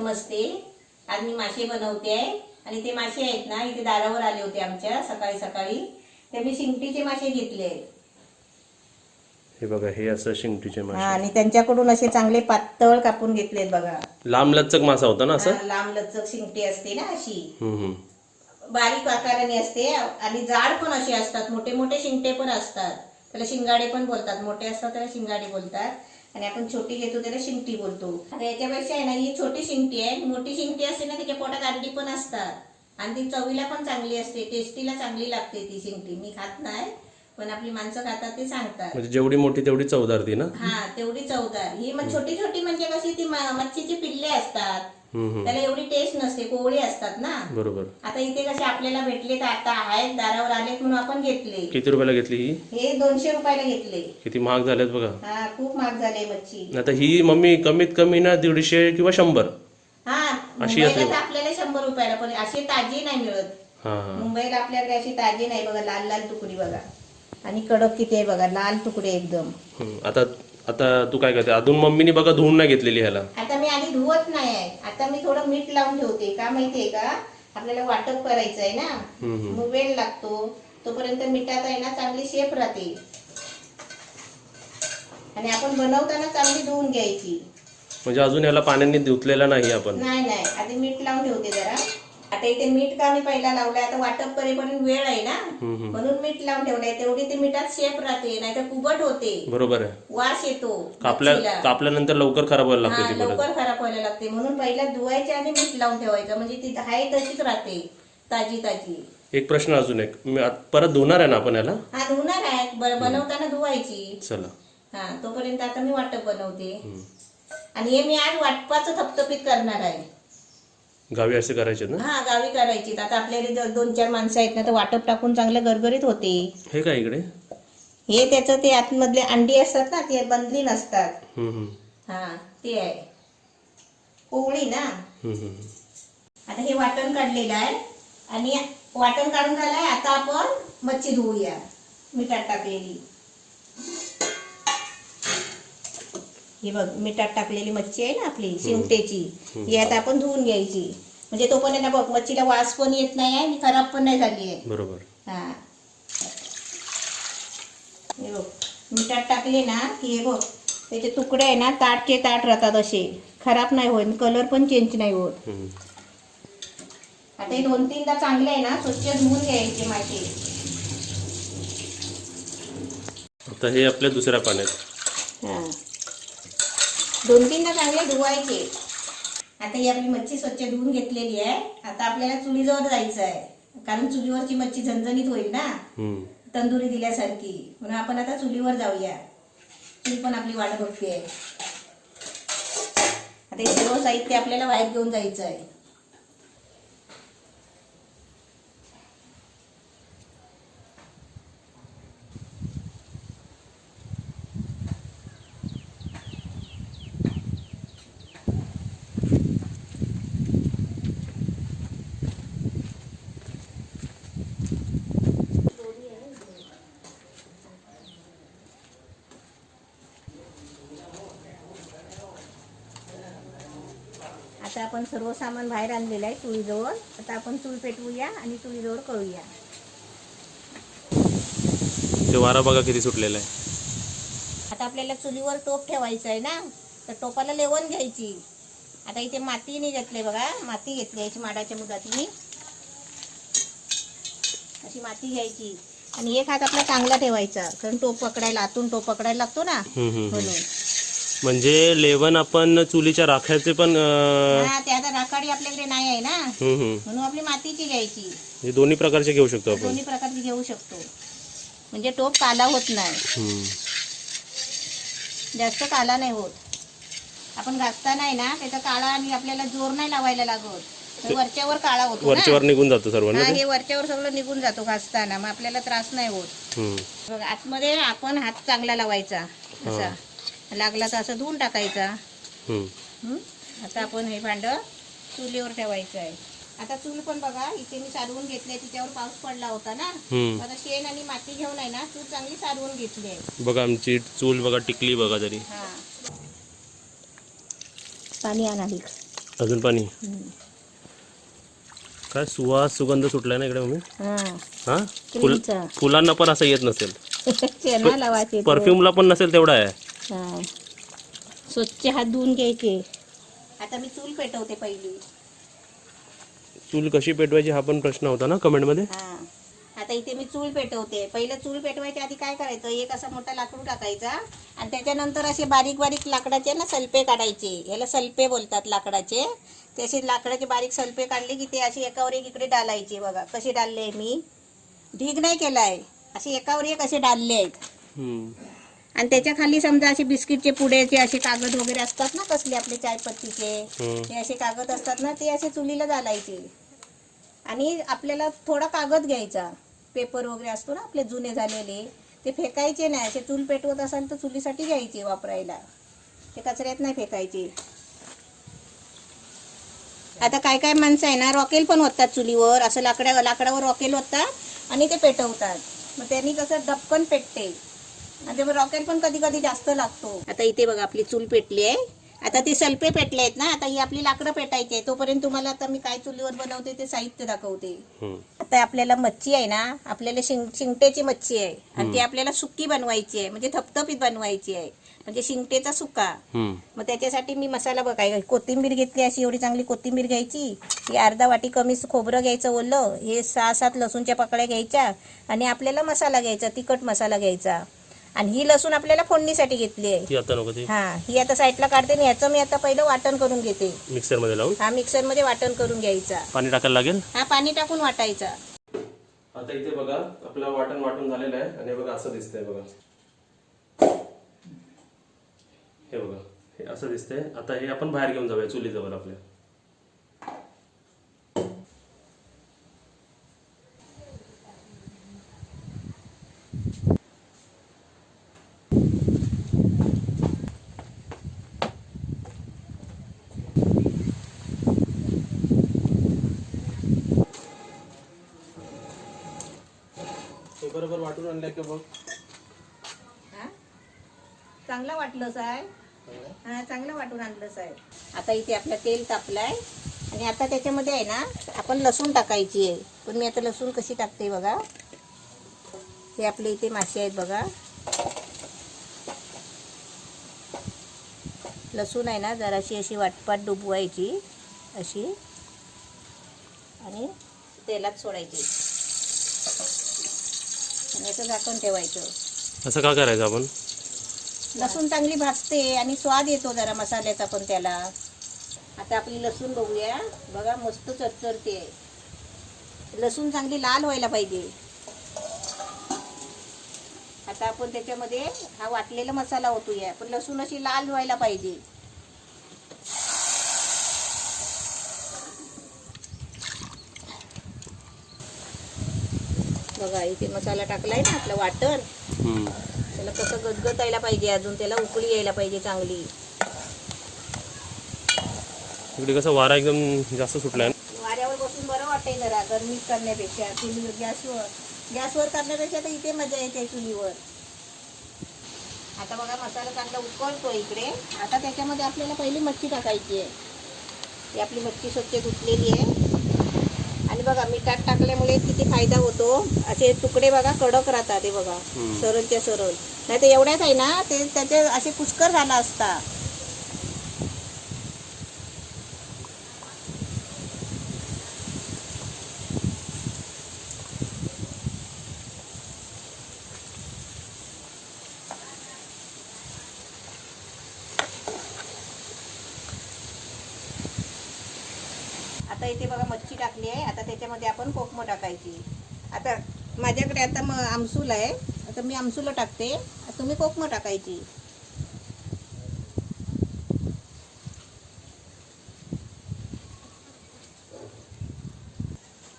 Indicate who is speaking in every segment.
Speaker 1: नमस्ते. आज मी मासे बनवते आहे आणि ते मासे आहेत ना इथे दारावर आले होते आमच्या सकाळी सकाळी. ते मी शिंगटीचे मासे घेतले.
Speaker 2: हे बघा, हे असं शिंगटीचे मासे
Speaker 1: आणि त्यांच्याकडून असे चांगले पातळ कापून घेतलेत बघा.
Speaker 2: लांब लचक मासा होता ना असं.
Speaker 1: लांब लचक शिंगटी असते ना अशी.
Speaker 2: हम्म.
Speaker 1: बारीक आकाराने असते आणि जाड पण असे असतात. मोठे मोठे शिंगटे पण असतात. त्याला शिंगाडे पण बोलतात. मोठे असतात त्याला शिंगाडे बोलतात आणि आपण छोटी घेतो त्याला शिंगटी बोलतो. आता याच्यापेक्षा आहे ना ही छोटी शिंगटी आहे. मोठी शिंगटी असते ना त्याच्या पोटात अंडी पण असतात आणि ती चवीला पण चांगली असते. टेस्टीला चांगली लागते ती शिंगटी. मी खात नाही पण आपली माणसं खातात ते सांगतात.
Speaker 2: म्हणजे जेवढी मोठी तेवढी चवदार ती ना.
Speaker 1: हा तेवढी चवदार. ही मग छोटी छोटी म्हणजे कशी ती मच्छीची पिल्ले असतात. त्याला एवढी टेस्ट नसते. कोवळी असतात ना.
Speaker 2: बरोबर. आता
Speaker 1: इथे कसे आपल्याला भेटले तर आता आहेत दारावर आलेत म्हणून आपण घेतले.
Speaker 2: किती रुपयाला घेतली ही?
Speaker 1: हे 200 रुपयाला घेतले.
Speaker 2: किती महाग झालेत बघा.
Speaker 1: हा खूप महाग झाले मच्छी.
Speaker 2: आता ही मम्मी कमीत कमी ना 150 किंवा 100
Speaker 1: हा
Speaker 2: अशी असते.
Speaker 1: आपल्याला 100 रुपयाला पण अशी ताजी नाही मिळत. मुंबईला आपल्याकडे अशी ताजी नाही. बघा लाल लाल तुकडी बघा आणि कडक किती आहे बघा. लाल तुकडे एकदम.
Speaker 2: आता आता तू काय करते? अजून मम्मीने बघा धुवून नाही घेतलेली ह्याला.
Speaker 1: आता मी आधी धुवत नाही आहे. आता मी थोडं मीठ लावून ठेवते. का माहितीये का आपल्याला वाटप करायचं आहे ना. मग वेळ लागतो. तोपर्यंत मिठात आहे ना चांगली शेप राहते आणि आपण बनवताना चांगली धुवून घ्यायची.
Speaker 2: म्हणजे अजून याला पाण्याने धुतलेला नाही आपण.
Speaker 1: नाही आधी मीठ लावून ठेवते जरा. आता इथे मीठ का मी पहिला लावलंय आता वाटप करेपर्यंत वेळ आहे ना म्हणून मीठ लावून ठेवलंय. तेवढी ते मिठात शेप राहते नाही तर कुबट होते.
Speaker 2: बरोबर आहे.
Speaker 1: वास येतो.
Speaker 2: कापल्यानंतर लवकर खराब व्हायला लागते.
Speaker 1: लवकर खराब व्हायला लागते म्हणून पहिला धुवायचे आणि मीठ लावून ठेवायचं म्हणजे ती आहे तशीच राहते ताजी ताजी.
Speaker 2: एक प्रश्न अजून एक, परत धुणार आहे ना आपण याला?
Speaker 1: हा धुणार आहे. बनवताना धुवायची.
Speaker 2: चला
Speaker 1: हा तोपर्यंत आता मी वाटप बनवते आणि हे मी आज वाटपाचं थपथपीत करणार आहे.
Speaker 2: गावी असे करायचे ना?
Speaker 1: हा गावी करायची. आता आपल्याकडे 2-4 माणसं आहेत ना तर वाटप टाकून चांगलं गरगरीत होते.
Speaker 2: हे काय इकडे?
Speaker 1: हे त्याचं ते आतमधले अंडी असतात ना ते बंदली नसतात. हा ते आहे कोवळी ना. आता हे वाटण काढलेलं आहे आणि वाटण काढून झालंय. आता आपण मच्छी धुवूया मिठात टाकलेली. ही बघ मिठात टाकलेली मच्छी आहे ना आपली शिंगटेची. ही आता आपण धुवून घ्यायची म्हणजे तोपर्यंत बघ मच्छीला वास पण येत नाही आहे आणि खराब पण नाही झाली आहे.
Speaker 2: बरोबर.
Speaker 1: हा हे बघ मिठात टाकले ना की हे बघ त्याचे तुकडे आहे ना ताटचे ताट राहतात असे. खराब नाही होत. कलर पण चेंज नाही होत. आता हे 2-3दा चांगले आहे ना स्वच्छ धुवून घ्यायचे मासे.
Speaker 2: आता हे आपल्या दुसऱ्या पाण्यात.
Speaker 1: हा 2-3दा चांगले धुवायचे. आता ही आपली मच्छी स्वच्छ धुवून घेतलेली आहे. आता आपल्याला चुलीजवळ जायचं आहे कारण चुलीवरची मच्छी झणझणीत होईल ना तंदुरी दिल्यासारखी. म्हणून आपण आता चुलीवर जाऊया. चूल पण आपली वाट बघते आहे. आता हे सर्व साहित्य आपल्याला बाहेर घेऊन जायचं आहे. आता आपण सर्व सामान बाहेर आणलेलं आहे चुलीजवळ. आता आपण चूल पेटवूया आणि चुलीजवळ करूया.
Speaker 2: ते वारा बघा किती सुटलेला आहे.
Speaker 1: आता आपल्याला चुलीवर टोप ठेवायचं आहे ना तर टोपाला लेवण घ्यायची. आता इथे मातीने घेतले बघा. माती घेतली याची माडाच्या मुदातली अशी माती घ्यायची आणि एक हात आपला चांगला ठेवायचा कारण टोप पकडायला आतून टोप पकडायला लागतो ना म्हणून.
Speaker 2: म्हणजे लेवण आपण चुलीच्या राख्याचे पण
Speaker 1: ते आता राखाडी आपल्याकडे नाही आहे ना म्हणून आपली मातीची घ्यायची.
Speaker 2: हे दोन्ही प्रकारचे घेऊ शकतो आपण.
Speaker 1: दोन्ही प्रकारची घेऊ शकतो म्हणजे टोप काला होत नाही. जास्त काला नाही होत. आपण घासता नाही ना त्याचा काळा आणि आपल्याला जोर नाही लावायला लागत. वरच्यावर काळा होतो.
Speaker 2: वरच्यावर निघून जातो सर्व.
Speaker 1: हे वरच्यावर सगळं निघून जातो घासताना. मग आपल्याला त्रास नाही होत. बघ आतमध्ये आपण हात चांगला लावायचा असा. लागला तर असं धुवून टाकायचा. आता आपण हे भांड चुलीवर ठेवायचं आहे. आता चूल पण बघा इथे मी सारवून घेतले. तिच्यावर पाऊस पडला होता ना. आता शेण आणि माती घेऊन आहे ना चूल चांगली सारवून घेतली आहे.
Speaker 2: बघा आमची चूल बघा टिकली बघा तरी.
Speaker 1: पाणी आणा.
Speaker 2: अजून पाणी. काय सुवास सुगंध सुटलाय ना इकडे मम्मी. हा फुलांना पण असं येत नसेल.
Speaker 1: शेणा लावायचे
Speaker 2: परफ्यूमला पण नसेल तेवढा आहे.
Speaker 1: स्वच्छ हात धुवून घ्यायचे. आता मी चूल पेटवते पहिली.
Speaker 2: चूल कशी पेटवायची हा पण प्रश्न होता ना कमेंट मध्ये.
Speaker 1: आता इथे मी चूल पेटवते. पहिलं चूल पेटवायच्या आधी काय करायचं, एक असा मोठा लाकूड टाकायचा आणि त्याच्यानंतर असे बारीक बारीक लाकडाचे ना सल्पे काढायचे. याला सल्पे बोलतात लाकडाचे. ते असे लाकडाचे बारीक सल्पे काढले की ते असे एकावर एक इकडे डालायचे. बघा कसे डालले मी, ढीग नाही केलाय, असे एकावर एक असे डालले आहेत. आणि त्याच्या खाली समजा असे बिस्किटचे पुड्याचे असे कागद वगैरे असतात ना, कसले आपले चायपत्तीचे ते असे कागद असतात ना, ते असे चुलीला घालायचे. आणि आपल्याला थोडा कागद घ्यायचा, पेपर वगैरे असतो ना आपले जुने झालेले, ते फेकायचे नाही. असे चूल पेटवत असाल तर चुलीसाठी घ्यायचे वापरायला, ते कचऱ्यात नाही फेकायचे. आता काय काय माणसं आहे ना, रॉकेल पण ओततात चुलीवर, असं लाकडावर रॉकेल ओततात आणि ते पेटवतात. मग त्यांनी कसं दपकन पेटते आणि ते रॉकेल पण कधी कधी जास्त लागतो. आता इथे बघा आपली चूल पेटली आहे. आता ते सल्पे पेटले आहेत ना, आता ही आपली लाकडं पेटायची आहे. तोपर्यंत तुम्हाला आता मी काय चुलीवर बनवते ते साहित्य दाखवते. आता आपल्याला मच्छी आहे ना, आपल्याला शिंगट्याची मच्छी आहे आणि ती आपल्याला सुक्की बनवायची आहे, म्हणजे थपथपीत बनवायची आहे, म्हणजे शिंगटेचा सुका. मग त्याच्यासाठी मी मसाला बघाय, कोथिंबीर घेतली, अशी एवढी चांगली कोथिंबीर घ्यायची. ही अर्धा वाटी कमी खोबरं घ्यायचं ओलं, हे 6-7 लसूणच्या पाकळ्या घ्यायच्या आणि आपल्याला मसाला घ्यायचा, तिखट मसाला घ्यायचा. आणि ही लसूण आपल्याला फोडणीसाठी घेतली आहे. ही आता साईडला काढते आणि याचं मी आता पहिलं वाटण करून घेते
Speaker 2: मिक्सर मध्ये लावून.
Speaker 1: मिक्सर मध्ये वाटण करून घ्यायचा.
Speaker 2: पाणी टाकायला लागेल.
Speaker 1: पाणी टाकून वाटायचा.
Speaker 2: आता इथे बघा आपलं वाटण वाटून झालेलं आहे आणि बघा असं दिसतंय. बघा हे बघा, हे असं दिसतंय. आता हे आपण बाहेर घेऊन जाऊया चुलीजवळ आपल्या. बरोबर वाटून आणलंय की बघ.
Speaker 1: चांगलं वाटलं साहेब. चांगलं वाटून आणलं साहेब. आता इथे आपलं तेल तापलंय आणि आता त्याच्यामध्ये आहे ना आपण लसूण टाकायची आहे. पण मी आता लसूण कशी टाकते बघा. हे आपले इथे मासे आहेत बघा. लसूण आहे ना जराशी अशी वाटपाट डुबवायची अशी आणि तेलात सोडायची आणि याचं झाकण ठेवायचं.
Speaker 2: असं का करायचं आपण?
Speaker 1: लसूण चांगली भाजते आणि स्वाद येतो जरा मसाल्याचा पण त्याला. आता आपली लसूण बघूया. बघा मस्त चरचरते. लसूण चांगली लाल व्हायला पाहिजे. आता आपण त्याच्यामध्ये हा वाटलेला मसाला ओतूया, पण लसूण अशी लाल व्हायला पाहिजे. बघा इथे मसाला टाकलाय ना आपलं वाटण, त्याला कसं गजगजायला पाहिजे, अजून त्याला उकळी यायला पाहिजे चांगली.
Speaker 2: इकडे कसं वारा एकदम जास्त सुटलाय.
Speaker 1: वाऱ्यावर बसून बरं वाटतंय जरा गरमीत करण्यापेक्षा. चुलीवर गॅसवर करण्यापेक्षा तर इथे मजा येते चुलीवर. आता बघा मसाला चांगला उकळतो इकडे. आता त्याच्यामध्ये आपल्याला पहिली मच्छी टाकायची आहे. ही आपली मच्छी स्वच्छ धुतलेली आहे. आणि बघा मिठात टाकल्यामुळे किती फायदा होतो. असे तुकडे बघा कडक राहतात. हे बघा सरळच्या सरळ. नाही तर एवढ्याच आहे ना ते त्याचे असे पुष्कर झाला असता. आता इथे बघा मच्छी टाकली आहे. आता त्याच्यामध्ये आपण कोकम टाकायची. आता माझ्याकडे आता आमसूल आहे. आता मी आमसूल टाकते, तुम्ही कोकम टाकायची.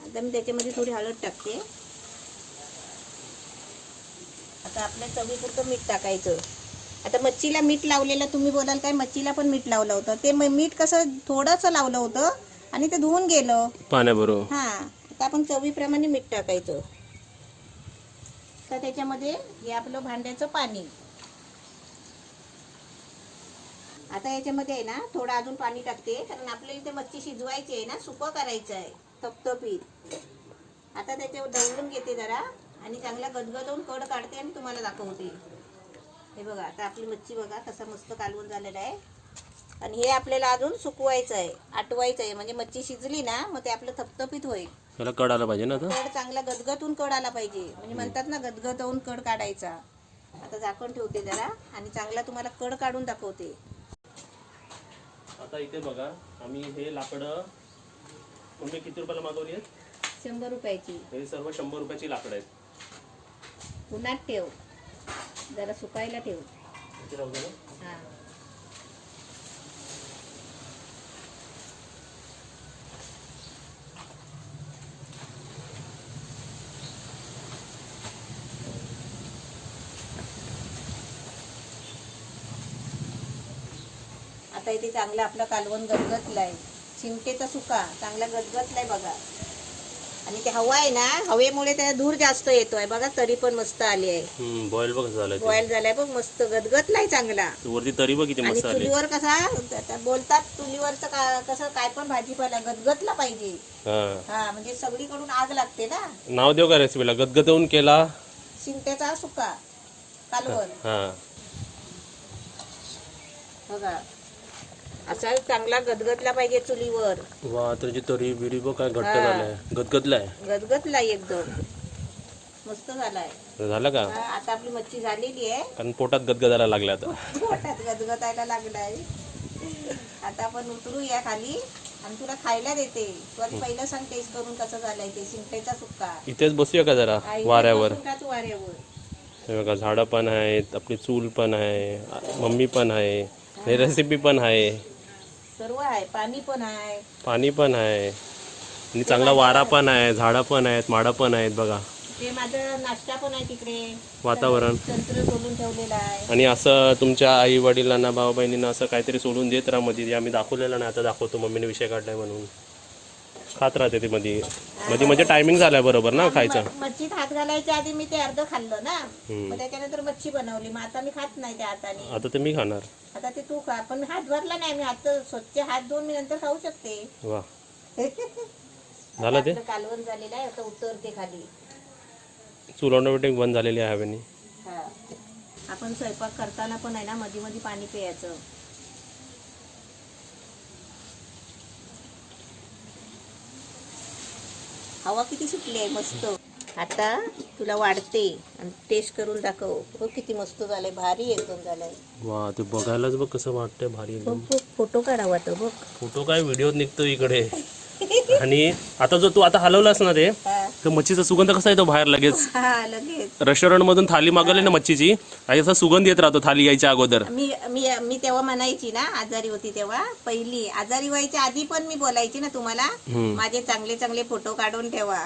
Speaker 1: आता मी त्याच्यामध्ये थोडी हळद टाकते. आता आपल्या चवीपुरतं मीठ टाकायचं. आता मच्छीला मीठ लावलेलं तुम्ही बोलाल काय, मच्छीला पण मीठ लावलं होतं. ते मीठ कसं थोडंसं लावलं होतं आणि ते धुवून गेलं
Speaker 2: पाण्याबरोबर.
Speaker 1: आता आपण चवीप्रमाणे मीठ टाकायचं. तर त्याच्यामध्ये हे आपलं भांड्याचं पाणी. आता याच्यामध्ये आहे ना थोडं अजून पाणी टाकते, कारण आपल्याला इथे मच्छी शिजवायची आहे ना, सुकं करायचं आहे थपथपीत. आता त्याच्यावर ढवळून घेते जरा आणि चांगला गदगदवून कड काढते आणि तुम्हाला दाखवते. हे बघा आता आपली मच्छी बघा कसा मस्त कालवून झालेला आहे. आणि हे आपल्याला अजून सुकवायचं आहे, आटवायचं आहे, म्हणजे मच्छी शिजली ना मग ते आपलं थपथपीत होईल.
Speaker 2: त्याला कड आला पाहिजे ना आता.
Speaker 1: कड चांगला गदगदून कड आला पाहिजे, म्हणजे म्हणतात ना गदगदवून कड काढायचा. आता झाकण ठेवते जरा आणि चांगला तुम्हाला कड काढून दाखवते.
Speaker 2: आता इथे बघा आम्ही हे लाकडं मम्मी किती रुपयाला मागवली आहेत?
Speaker 1: 100 रुपयाची.
Speaker 2: हे सर्व 100 रुपयाची लाकडं आहेत.
Speaker 1: उन्हात ठेव, जरा सुकायला ठेव.
Speaker 2: इथे राहू दे ना.
Speaker 1: हा आता इथे चांगला आपला कालवण गदगदलाय, चिमटेचा सुका चांगला गदगदलाय बघा. आणि ते हवा आहे ना, हवेमुळे त्याला धूर जास्त येतोय बघा, तरी पण मस्त आली आहे.
Speaker 2: बॉईल बघ झालं ते.
Speaker 1: बॉईल झालाय बघ, मस्त गदगदलाय चांगला.
Speaker 2: वरती तरी बघ किती
Speaker 1: आणि
Speaker 2: मस्त आली.
Speaker 1: चुलीवर कसा आता बोलतात, चुलीवरचं कसं काय पण भाजीपाला गदगदला पाहिजे. हा म्हणजे सगळीकडून आग लागते ना.
Speaker 2: नाव देऊ का रेसिपीला? गदगदवून केला
Speaker 1: शिंगट्याचा सुका कालवण.
Speaker 2: हा
Speaker 1: बघा असा चांगला गदगदला पाहिजे चुलीवर.
Speaker 2: वा त्याची तरी बिरी बघ काय घट्ट
Speaker 1: हा.
Speaker 2: झालाय, गदगदलाय.
Speaker 1: गदगदलाय एकदम मस्त झालाय.
Speaker 2: झालं का?
Speaker 1: हा, आता आपली मच्छी झालेली आहे.
Speaker 2: कारण पोटात गदगदायला लागले आता.
Speaker 1: पोटात गदगदायला लागलाय. आता आपण उतरूया खाली आणि तुला खायला देते. तू आधी पहिलं सांग टेस्ट करून कसं झालंय ते शिंगट्याचा सुका.
Speaker 2: इथेच बसूया का जरा
Speaker 1: हा, इथे
Speaker 2: वाऱ्यावर?
Speaker 1: बसून का तू वाऱ्यावर?
Speaker 2: हे बघा झाडं पण आहेत, आपली चूल पण आहे, मम्मी पण आहे, हे रेसिपी पण आहे,
Speaker 1: सर्व आहे, पाणी पण आहे.
Speaker 2: पाणी पण आहे आणि चांगला वारा पण आहे, झाडं पण आहेत, माडं पण आहेत बघा.
Speaker 1: ते माझं नाश्ता पण आहे तिकडे.
Speaker 2: वातावरण
Speaker 1: तंत्र सोडून ठेवलेलं आहे.
Speaker 2: आणि असं तुमच्या आई वडिलांना भाऊ बहिणींना असं काहीतरी सोडून देत राहा मध्ये. आम्ही दाखवलेलं नाही, आता दाखवतो. मम्मीने विषय काढलाय म्हणून खात राहते ते मध्ये मध्ये. म्हणजे टायमिंग झालाय बरोबर ना खायचा.
Speaker 1: मच्छीत हात घालायच्या आधी मी ते अर्ध खाल्लं ना, मग त्याच्यानंतर मच्छी बनवली. मग आता मी खात नाही त्या हाताने.
Speaker 2: आता ते मी खाणार.
Speaker 1: आता ते तू खा, पण मी हात भरला नाही. मी हात स्वच्छ हात धुवून मी नंतर खाऊ शकते.
Speaker 2: वा झालं ते.
Speaker 1: आपलं कालवण झालेलं आहे, आता उतरते खाली.
Speaker 2: चूल ऑटोमॅटिक बंद झालेली आहे हवेने.
Speaker 1: हा. आपण स्वयंपाक करताना पण आहे ना मध्ये मध्ये पाणी प्यायचं. हवा किती सुटली आहे मस्त. आता तुला वाढते आणि टेस्ट करून दाखव. हो किती मस्त झालंय, भारी एकदम झालंय.
Speaker 2: वा ते बघायलाच बघ कसं वाटतंय, भारी एकदम.
Speaker 1: फोटो काढावा तर बघ.
Speaker 2: फोटो काय व्हिडिओ निघतो इकडे. आणि आता जो तू आता हलवलास ना ते, तर मच्छीचा सुगंध कसा येतो बाहेर लगेच.
Speaker 1: हा लगेच.
Speaker 2: रेस्टॉरंट मधून थाली मागवली ना मच्छीची, आणि असा सुगंध येत राहतो थाली यायच्या अगोदर.
Speaker 1: मी मी मी तेव्हा म्हणायची ना, आजारी होती तेव्हा, पहिली आजारी व्हायच्या आधी पण मी बोलायची ना तुम्हाला, माझे चांगले चांगले फोटो काढून ठेवा.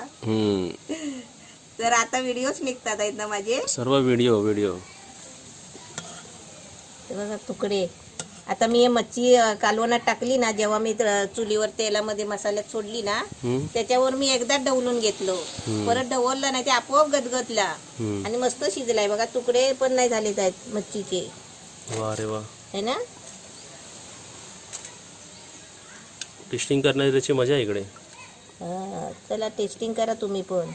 Speaker 1: तर आता व्हिडिओच निघतात आहेत ना माझे
Speaker 2: सर्व. व्हिडिओ
Speaker 1: बघा तुकडे. आता मी मच्छी कालवणात टाकली ना, जेव्हा मी चुलीवर तेलामध्ये मसाल्यात सोडली ना, त्याच्यावर मी एकदा ढवलून घेतलं. परत ढवललं नाही, ते आपोआप गदगदला आणि मस्त शिजलाय बघा. तुकडे पण नाही झाले आहेत मच्छीचे.
Speaker 2: वा रे वा.
Speaker 1: है ना.
Speaker 2: टेस्टिंग करण्याची मजा आहे इकडे.
Speaker 1: हा, चला टेस्टिंग करा तुम्ही पण.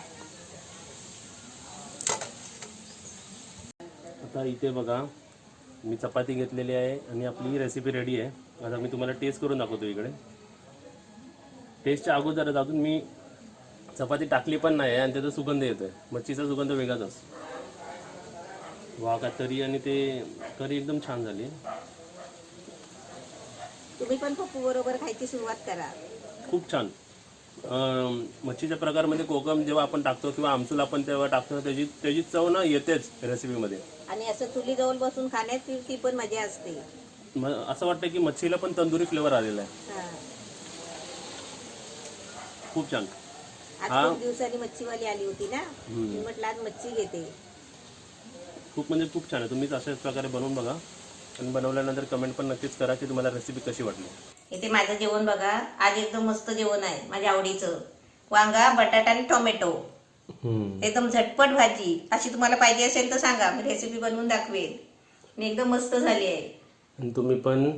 Speaker 2: आता इथे बघा मी चपाती घेतलेली आहे आणि आपली रेसिपी रेडी आहे. आता मी तुम्हाला टेस्ट करून दाखवतो इकडे. टेस्टच्या अगोदरच अजून मी चपाती टाकली पण नाही आणि त्याचा सुगंध येतोय. मच्छीचा सुगंध वेगळाच असतो. वा का तरी, आणि ते करी एकदम छान झाली.
Speaker 1: तुम्ही पण पप्पू बरोबर खायची सुरुवात करा.
Speaker 2: खूप छान. मच्छीच्या प्रकारमध्ये कोकम जेव्हा आपण टाकतो किंवा आमचूल आपण तेव्हा टाकतो, त्याची चव ना येतेच रेसिपीमध्ये. आणि
Speaker 1: असं चुलीजवळ बसून खाण्यात ती पण मजा असते.
Speaker 2: असं वाटतं की मच्छीला पण तंदुरी फ्लेवर आलेला आहे. खूप छान.
Speaker 1: आज खूप दिवसांनी मच्छीवाली आली होती ना, मी म्हटलं आज मच्छी घेते.
Speaker 2: खूप म्हणजे खूप छान आहे. तुम्हीच अशाच प्रकारे बनवून बघा आणि बनवल्यानंतर कमेंट पण नक्कीच करा की तुम्हाला रेसिपी कशी वाटली.
Speaker 1: इथे माझं जेवण बघा, आज एकदम मस्त जेवण आहे माझ्या आवडीचं. वांगा, बटाटा आणि टोमॅटो, एकदम झटपट भाजी. अशी तुम्हाला पाहिजे असेल तर सांगा, मी रेसिपी बनवून दाखवेन. आणि एकदम मस्त झाली आहे.
Speaker 2: आणि तुम्ही पण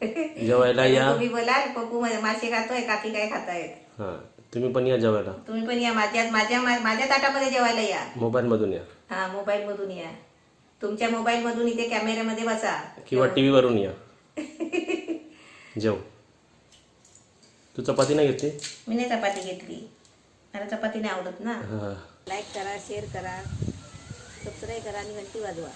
Speaker 2: जेवायला या.
Speaker 1: तुम्ही बोलाल पप्पू मासे खातोय, काकी काय खातायत.
Speaker 2: हां, तुम्ही पण या जेवायला.
Speaker 1: तुम्ही पण या माझ्या ताटामध्ये जेवायला या.
Speaker 2: मोबाईलमधून या
Speaker 1: हा, मोबाईल मधून या. तुमच्या मोबाईल मधून इथे कॅमेऱ्यामध्ये बसा
Speaker 2: किंवा टीव्ही वरून या. जेव. तू चपाती नाही घेतली?
Speaker 1: मी नाही चपाती घेतली, मला चपाती नाही आवडत ना.
Speaker 2: हां.
Speaker 1: लाईक करा, शेअर करा, सबस्क्राईब करा आणि घंटी वाजवा.